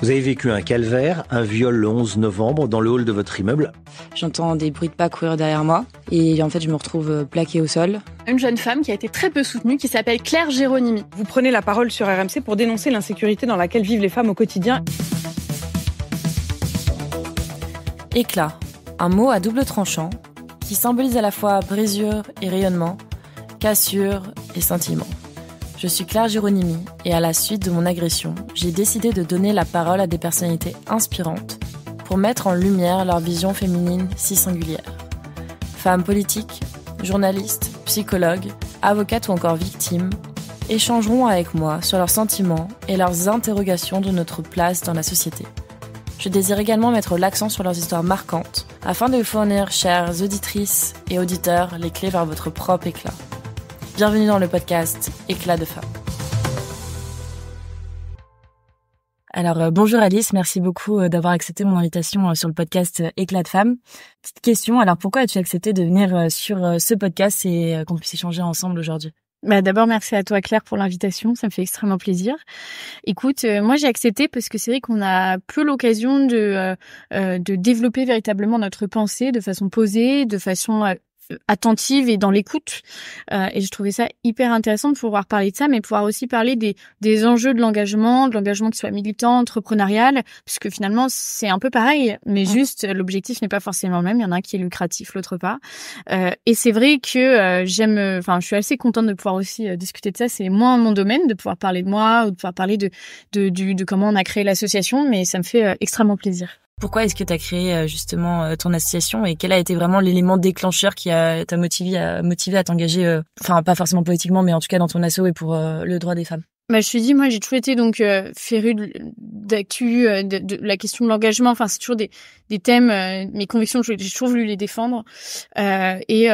Vous avez vécu un calvaire, un viol le 11 novembre dans le hall de votre immeuble. J'entends des bruits de pas courir derrière moi et en fait je me retrouve plaquée au sol. Une jeune femme qui a été très peu soutenue, qui s'appelle Claire Géronimi. Vous prenez la parole sur RMC pour dénoncer l'insécurité dans laquelle vivent les femmes au quotidien. Éclat, un mot à double tranchant qui symbolise à la fois brisure et rayonnement, cassure et scintillement. Je suis Claire Géronimi et à la suite de mon agression, j'ai décidé de donner la parole à des personnalités inspirantes pour mettre en lumière leur vision féminine si singulière. Femmes politiques, journalistes, psychologues, avocates ou encore victimes échangeront avec moi sur leurs sentiments et leurs interrogations de notre place dans la société. Je désire également mettre l'accent sur leurs histoires marquantes afin de vous fournir, chères auditrices et auditeurs, les clés vers votre propre éclat. Bienvenue dans le podcast Éclat de femmes. Alors bonjour Alice, merci beaucoup d'avoir accepté mon invitation sur le podcast Éclat de femmes. Petite question, alors pourquoi as-tu accepté de venir sur ce podcast et qu'on puisse échanger ensemble aujourd'hui ? D'abord, merci à toi Claire pour l'invitation, ça me fait extrêmement plaisir. Écoute, moi j'ai accepté parce que c'est vrai qu'on a peu l'occasion de développer véritablement notre pensée de façon posée, de façon attentive et dans l'écoute. Et je trouvais ça hyper intéressant de pouvoir parler de ça, mais pouvoir aussi parler des enjeux de l'engagement qui soit militant, entrepreneurial, puisque finalement c'est un peu pareil, mais juste l'objectif n'est pas forcément le même. Il y en a un qui est lucratif, l'autre pas. Et c'est vrai que je suis assez contente de pouvoir aussi discuter de ça. C'est moins mon domaine de pouvoir parler de moi ou de pouvoir parler de comment on a créé l'association, mais ça me fait extrêmement plaisir. Pourquoi est-ce que tu as créé justement ton association et quel a été vraiment l'élément déclencheur qui t'a motivé à t'engager, pas forcément politiquement, mais en tout cas dans ton asso et pour le droit des femmes? Je suis dit, moi j'ai toujours été donc férue d'actu, de la question de l'engagement. Enfin, c'est toujours des thèmes, mes convictions, j'ai toujours voulu les défendre. Et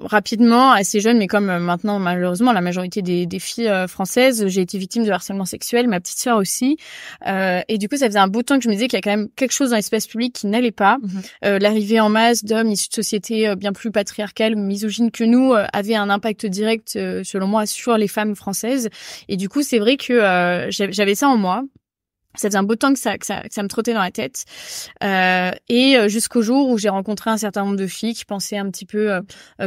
rapidement, assez jeune, mais comme maintenant malheureusement la majorité des filles françaises, j'ai été victime de harcèlement sexuel, ma petite sœur aussi. Et du coup, ça faisait un bout de temps que je me disais qu'il y a quand même quelque chose dans l'espace public qui n'allait pas. L'arrivée en masse d'hommes issus de sociétés bien plus patriarcales, misogynes que nous, avait un impact direct, selon moi, sur les femmes françaises. Et du coup, c'est vrai que j'avais ça en moi. Ça faisait un beau temps que ça me trottait dans la tête. Et jusqu'au jour où j'ai rencontré un certain nombre de filles qui pensaient un petit peu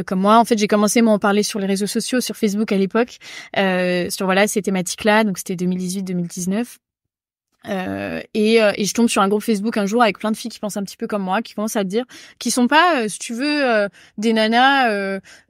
comme moi. En fait, j'ai commencé à en parler sur les réseaux sociaux, sur Facebook à l'époque, sur ces thématiques-là. Donc, c'était 2018-2019. Et je tombe sur un groupe Facebook un jour avec plein de filles qui pensent un petit peu comme moi, qui commencent à te dire, qui sont pas, si tu veux, des nanas,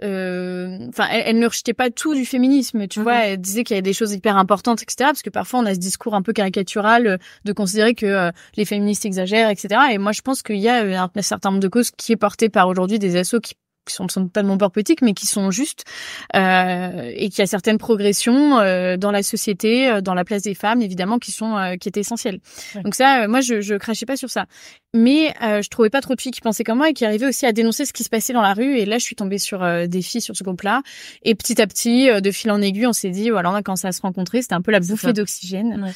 elles ne rejetaient pas tout du féminisme, tu vois, elles disaient qu'il y avait des choses hyper importantes, etc. Parce que parfois on a ce discours un peu caricatural de considérer que les féministes exagèrent, etc. Et moi je pense qu'il y a un certain nombre de causes qui est porté par aujourd'hui des assos qui sont pas de mon bord politique, mais qui sont justes, et qu'il y a certaines progressions dans la société, dans la place des femmes, évidemment, qui étaient essentielles. Ouais. Donc ça, moi, je crachais pas sur ça. Mais je trouvais pas trop de filles qui pensaient comme moi et qui arrivaient aussi à dénoncer ce qui se passait dans la rue. Et là, je suis tombée sur des filles sur ce groupe-là. Et petit à petit, de fil en aiguille, on s'est dit, voilà, on a commencé à se rencontrer. C'était un peu la bouffée d'oxygène. Ouais.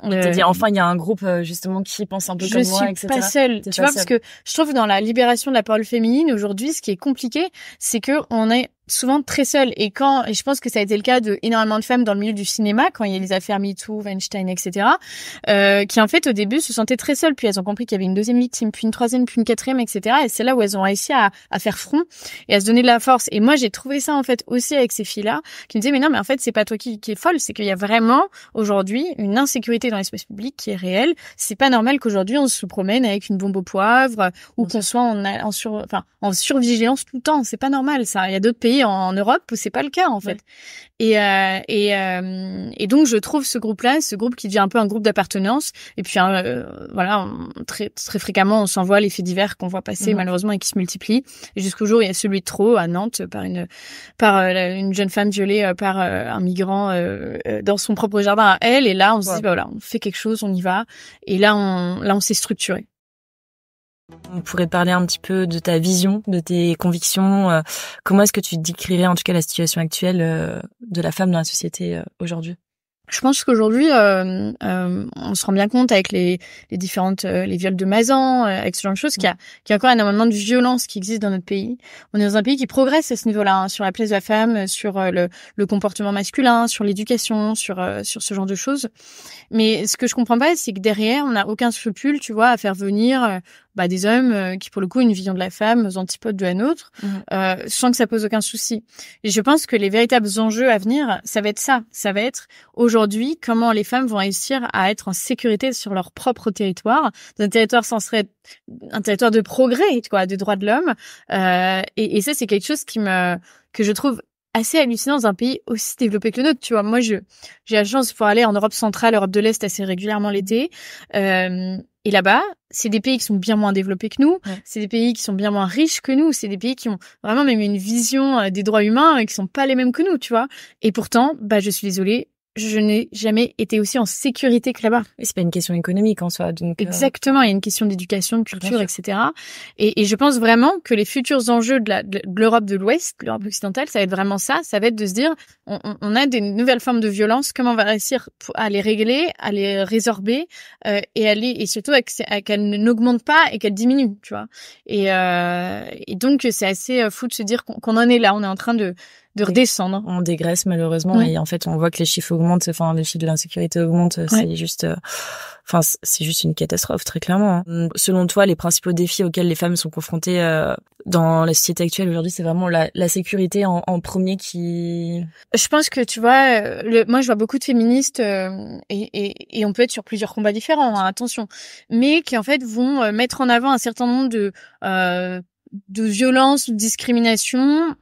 C'est-à-dire, enfin, il y a un groupe, justement, qui pense un peu comme moi, etc. Je suis pas seule, tu vois, parce que je trouve que dans la libération de la parole féminine, aujourd'hui, ce qui est compliqué, c'est que on est souvent très seul. Et je pense que ça a été le cas de énormément de femmes dans le milieu du cinéma, quand il y a les affaires MeToo, Weinstein, etc., qui en fait au début se sentaient très seules, puis elles ont compris qu'il y avait une deuxième victime, puis une troisième, puis une quatrième, etc. Et c'est là où elles ont réussi à faire front et à se donner de la force. Et moi, j'ai trouvé ça en fait aussi avec ces filles-là, qui me disaient mais non, mais en fait c'est pas toi qui est folle, c'est qu'il y a vraiment aujourd'hui une insécurité dans l'espace public qui est réelle. C'est pas normal qu'aujourd'hui on se promène avec une bombe au poivre ou qu'on soit en survigilance tout le temps. C'est pas normal ça. Il y a d'autres pays en Europe où c'est pas le cas en fait. Ouais. Et donc je trouve ce groupe qui devient un peu un groupe d'appartenance. Et puis très très fréquemment on s'envoie les faits divers qu'on voit passer malheureusement et qui se multiplient. Et jusqu'au jour il y a celui de Trau à Nantes par une jeune femme violée par un migrant dans son propre jardin à elle. Et là on se dit on fait quelque chose, on y va. Et là on s'est structuré. On pourrait parler un petit peu de ta vision, de tes convictions. Comment est-ce que tu décrirais en tout cas la situation actuelle de la femme dans la société aujourd'hui ? Je pense qu'aujourd'hui, on se rend bien compte avec les différentes les viols de Mazan, avec ce genre de choses, qu'il y a encore énormément de violence qui existe dans notre pays. On est dans un pays qui progresse à ce niveau-là, hein, sur la place de la femme, sur le comportement masculin, sur l'éducation, sur ce genre de choses. Mais ce que je comprends pas, c'est que derrière, on n'a aucun scrupule, tu vois, à faire venir des hommes qui, pour le coup, ont une vision de la femme aux antipodes de la nôtre, sans que ça pose aucun souci. Et je pense que les véritables enjeux à venir, ça va être ça. Ça va être aujourd'hui comment les femmes vont réussir à être en sécurité sur leur propre territoire, dans un territoire censé être un territoire de progrès, quoi, des droits de l'homme. Et ça, c'est quelque chose que je trouve assez hallucinant dans un pays aussi développé que le nôtre. Tu vois, moi, j'ai la chance de pouvoir aller en Europe centrale, Europe de l'Est assez régulièrement l'été. Et là-bas, c'est des pays qui sont bien moins développés que nous, c'est des pays qui sont bien moins riches que nous, c'est des pays qui ont vraiment même une vision des droits humains qui sont pas les mêmes que nous, tu vois. Et pourtant, je suis désolée, je n'ai jamais été aussi en sécurité que là-bas. Et c'est pas une question économique en soi, donc. Exactement, il y a une question d'éducation, de culture, etc. Et je pense vraiment que les futurs enjeux de l'Europe de l'Ouest, de l'Europe occidentale, ça va être vraiment ça. Ça va être de se dire, on a des nouvelles formes de violence, comment on va réussir à les régler, à les résorber, et surtout à qu'elles n'augmentent pas et qu'elles diminuent, tu vois. Et donc c'est assez fou de se dire qu'on en est là, on est en train de redescendre. On dégraisse malheureusement et en fait on voit que les chiffres augmentent, enfin les chiffres de l'insécurité augmentent, c'est juste c'est juste une catastrophe très clairement. Selon toi, les principaux défis auxquels les femmes sont confrontées dans la société actuelle aujourd'hui, c'est vraiment la sécurité en premier qui... Je pense que tu vois, moi je vois beaucoup de féministes et on peut être sur plusieurs combats différents, hein, attention, mais qui en fait vont mettre en avant un certain nombre de violences, de discriminations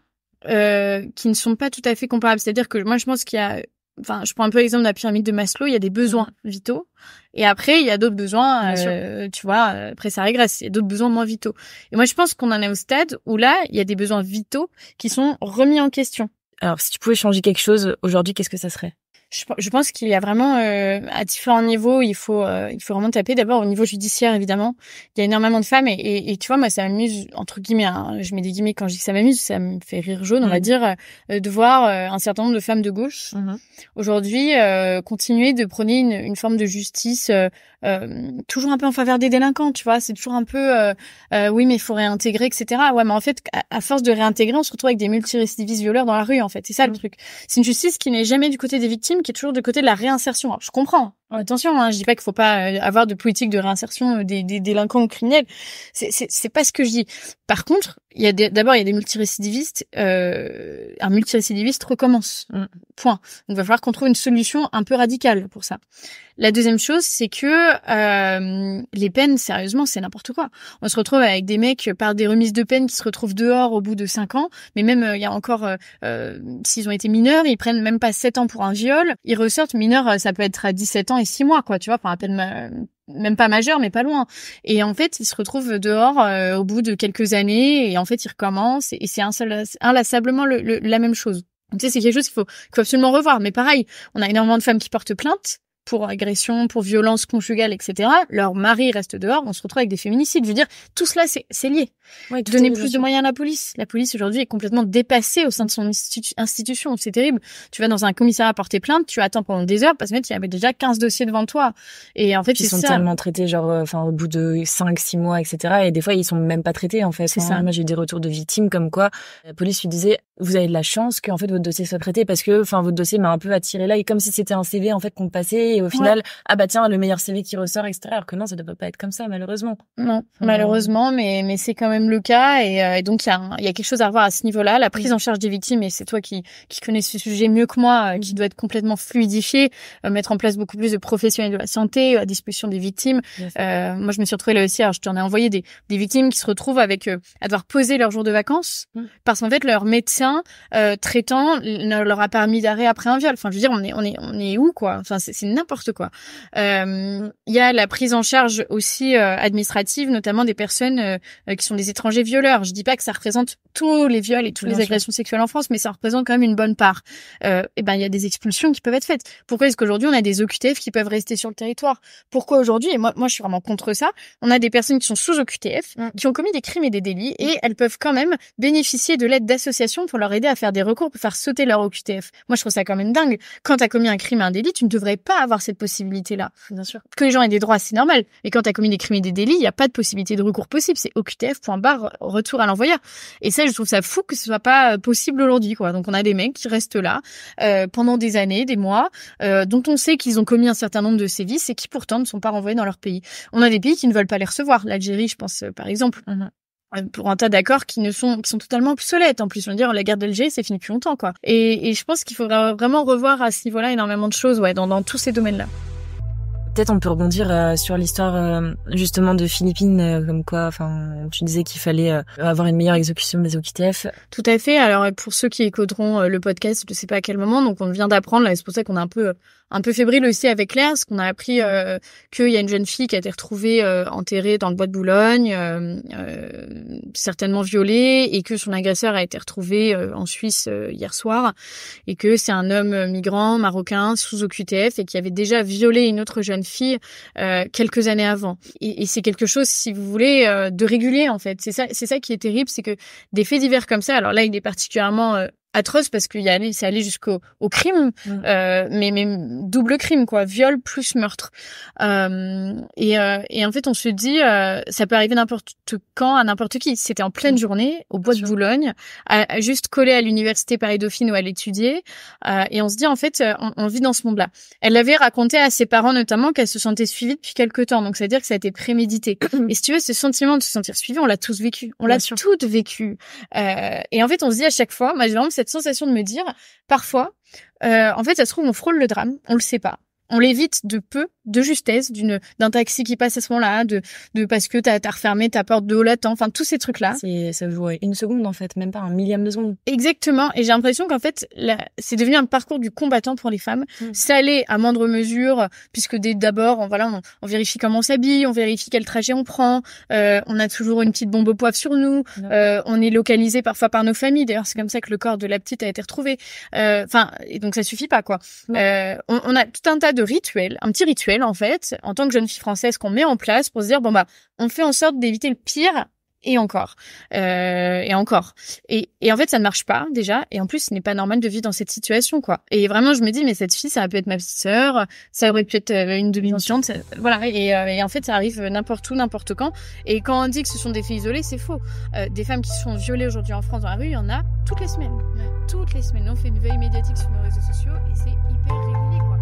qui ne sont pas tout à fait comparables. C'est-à-dire que moi je pense qu'il y a, je prends un peu l'exemple de la pyramide de Maslow, il y a des besoins vitaux et après il y a d'autres besoins, tu vois, après ça régresse, il y a d'autres besoins moins vitaux. Et moi je pense qu'on en est au stade où là il y a des besoins vitaux qui sont remis en question. Alors si tu pouvais changer quelque chose aujourd'hui, qu'est-ce que ça serait ? Je pense qu'il y a vraiment à différents niveaux, il faut vraiment taper. D'abord au niveau judiciaire évidemment, il y a énormément de femmes et tu vois, moi ça m'amuse entre guillemets, hein, je mets des guillemets quand je dis que ça m'amuse, ça me fait rire jaune, on va dire, de voir un certain nombre de femmes de gauche aujourd'hui continuer de prôner une forme de justice toujours un peu en faveur des délinquants, tu vois, c'est toujours un peu oui mais il faut réintégrer, etc. Ouais, mais en fait à force de réintégrer, on se retrouve avec des multirécidivistes violeurs dans la rue, en fait, c'est ça le truc. C'est une justice qui n'est jamais du côté des victimes, qui est toujours du côté de la réinsertion. Alors, je comprends. Attention, hein, je dis pas qu'il faut pas avoir de politique de réinsertion des délinquants ou criminels. C'est pas ce que je dis. Par contre, il y a d'abord il y a des multirécidivistes. Un multirécidiviste recommence. Point. Donc, il va falloir qu'on trouve une solution un peu radicale pour ça. La deuxième chose, c'est que les peines, sérieusement, c'est n'importe quoi. On se retrouve avec des mecs par des remises de peine qui se retrouvent dehors au bout de 5 ans. Mais même il y a encore, s'ils ont été mineurs, ils prennent même pas 7 ans pour un viol. Ils ressortent mineurs, ça peut être à 17 ans et 6 mois, quoi. Tu vois, par à peine même pas majeur, mais pas loin. Et en fait, ils se retrouvent dehors au bout de quelques années et en fait, ils recommencent et c'est inlassablement la même chose. Donc, tu sais, c'est quelque chose qu'il faut absolument revoir. Mais pareil, on a énormément de femmes qui portent plainte pour agression, pour violence conjugale, etc. Leur mari reste dehors, on se retrouve avec des féminicides. Je veux dire, tout cela, c'est lié. Ouais, donner plus de moyens à la police. La police, aujourd'hui, est complètement dépassée au sein de son institution. C'est terrible. Tu vas dans un commissariat porter plainte, tu attends pendant des heures parce que tu avais déjà 15 dossiers devant toi. Et en fait, ils sont tellement traités, genre, au bout de 5-6 mois, etc. Et des fois, ils sont même pas traités, en fait. C'est ça. Moi, j'ai eu des retours de victimes comme quoi la police lui disait, vous avez de la chance que, en fait, votre dossier soit traité parce que, votre dossier m'a un peu attiré là et comme si c'était un CV, en fait, qu'on passait et au final, tiens, le meilleur CV qui ressort, etc. Alors que non, ça devrait pas être comme ça, malheureusement. Non, malheureusement, mais c'est quand même le cas et donc il y a quelque chose à revoir à ce niveau-là, la prise en charge des victimes, et c'est toi qui connais ce sujet mieux que moi, qui doit être complètement fluidifié, mettre en place beaucoup plus de professionnels de la santé à disposition des victimes. Moi je me suis retrouvée là aussi, alors je t'en ai envoyé des victimes qui se retrouvent avec à devoir poser leur jour de vacances parce qu'en fait leur médecin traitant ne leur a pas mis d'arrêt après un viol. Enfin je veux dire, on est où, quoi. Enfin c'est n'importe quoi. Il y a la prise en charge aussi administrative, notamment des personnes qui sont des étrangers violeurs. Je dis pas que ça représente tous les viols et toutes les agressions sexuelles en France, mais ça représente quand même une bonne part. Et ben il y a des expulsions qui peuvent être faites. Pourquoi est-ce qu'aujourd'hui on a des OQTF qui peuvent rester sur le territoire? Pourquoi aujourd'hui, et moi je suis vraiment contre ça, on a des personnes qui sont sous OQTF, qui ont commis des crimes et des délits, et elles peuvent quand même bénéficier de l'aide d'associations pour leur aider à faire des recours pour faire sauter leur OQTF. Moi je trouve ça quand même dingue. Quand t'as commis un crime et un délit, tu ne devrais pas avoir cette possibilité-là. Bien sûr. Que les gens aient des droits, c'est normal. Mais quand t'as commis des crimes et des délits, il n'y a pas de possibilité de recours possible. C'est OQTF.bar, retour à l'envoyeur. Et ça, je trouve ça fou que ce soit pas possible aujourd'hui, quoi. Donc on a des mecs qui restent là pendant des années, des mois, dont on sait qu'ils ont commis un certain nombre de sévices et qui pourtant ne sont pas renvoyés dans leur pays. On a des pays qui ne veulent pas les recevoir. L'Algérie, je pense, par exemple. Pour un tas d'accords qui sont totalement obsolètes. En plus, on va dire, la guerre d'Alger, c'est fini depuis longtemps, quoi. Et je pense qu'il faudra vraiment revoir à ce niveau-là énormément de choses, ouais, dans tous ces domaines-là. Peut-être on peut rebondir sur l'histoire justement de Philippines, comme quoi, enfin, tu disais qu'il fallait avoir une meilleure exécution des OQTF. Tout à fait. Alors pour ceux qui écouteront le podcast, je ne sais pas à quel moment, donc on vient d'apprendre, là, c'est pour ça qu'on est un peu fébrile aussi avec Claire, parce qu'on a appris qu'il y a une jeune fille qui a été retrouvée enterrée dans le bois de Boulogne, certainement violée, et que son agresseur a été retrouvé en Suisse hier soir, et que c'est un homme migrant marocain sous OQTF et qui avait déjà violé une autre jeune fille quelques années avant. Et c'est quelque chose, si vous voulez, de régulier en fait. C'est ça qui est terrible, c'est que des faits divers comme ça, alors là il est particulièrement atroce parce qu'il c'est allé jusqu'au crime, mais double crime, quoi, viol plus meurtre. Et en fait on se dit ça peut arriver n'importe quand à n'importe qui. C'était en pleine journée au bois de Boulogne, juste collé à l'université Paris-Dauphine où elle étudiait, et on se dit en fait on vit dans ce monde-là. Elle avait raconté à ses parents notamment qu'elle se sentait suivie depuis quelque temps, donc ça veut dire que ça a été prémédité. Et si tu veux, ce sentiment de se sentir suivie, on l'a tous vécu, on l'a toutes vécu. Et en fait on se dit à chaque fois, moi j'ai vraiment cette sensation de me dire, parfois, en fait, ça se trouve, on frôle le drame, on le sait pas. On l'évite de peu, de justesse, d'un taxi qui passe à ce moment-là, de parce que t'as refermé ta porte de haut latent, enfin tous ces trucs-là. Ça joue une seconde en fait, même pas un millième de seconde. Exactement. Et j'ai l'impression qu'en fait, c'est devenu un parcours du combattant pour les femmes. Ça l'est à moindre mesure, puisque d'abord, on vérifie comment on s'habille, on vérifie quel trajet on prend, on a toujours une petite bombe au poivre sur nous, on est localisé parfois par nos familles. D'ailleurs, c'est comme ça que le corps de la petite a été retrouvé. Et donc ça suffit pas, quoi. On a tout un tas de rituels, un petit rituel en fait, en tant que jeune fille française qu'on met en place pour se dire on fait en sorte d'éviter le pire et encore. Et en fait ça ne marche pas déjà, et en plus ce n'est pas normal de vivre dans cette situation, quoi. Et vraiment je me dis mais cette fille ça aurait pu être ma petite sœur, ça aurait pu être une demi-consciente, voilà, et en fait ça arrive n'importe où, n'importe quand. Et quand on dit que ce sont des faits isolés, c'est faux. Des femmes qui se font violer aujourd'hui en France dans la rue, il y en a toutes les semaines. Toutes les semaines. On fait une veille médiatique sur nos réseaux sociaux et c'est hyper régulier, quoi.